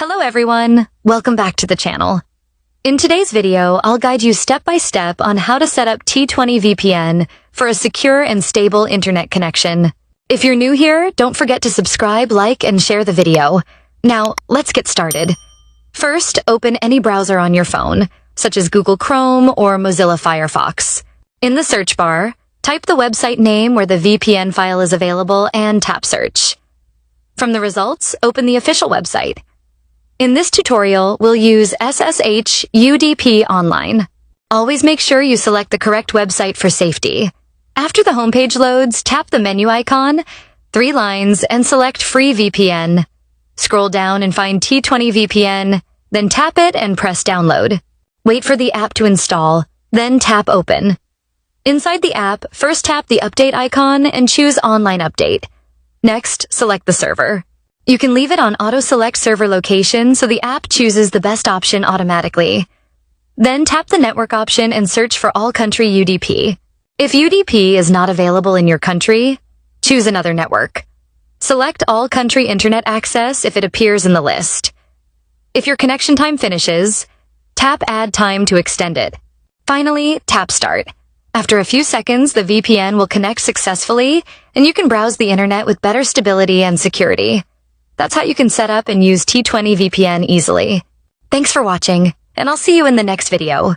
Hello everyone, welcome back to the channel. In today's video, I'll guide you step by step on how to set up T20 VPN for a secure and stable internet connection. If you're new here, don't forget to subscribe, like, and share the video. Now, let's get started. First, open any browser on your phone, such as Google Chrome or Mozilla Firefox. In the search bar, type the website name where the VPN file is available and tap search. From the results, open the official website. In this tutorial, we'll use SSH UDP Online. Always make sure you select the correct website for safety. After the homepage loads, tap the menu icon, 3 lines, and select Free VPN. Scroll down and find T20 VPN, then tap it and press Download. Wait for the app to install, then tap Open. Inside the app, first tap the Update icon and choose Online Update. Next, select the server. You can leave it on auto-select server location so the app chooses the best option automatically. Then tap the network option and search for all country UDP. If UDP is not available in your country, choose another network. Select all country internet access if it appears in the list. If your connection time finishes, tap Add Time to extend it. Finally, tap Start. After a few seconds, the VPN will connect successfully, and you can browse the internet with better stability and security. That's how you can set up and use T20 VPN easily. Thanks for watching, and I'll see you in the next video.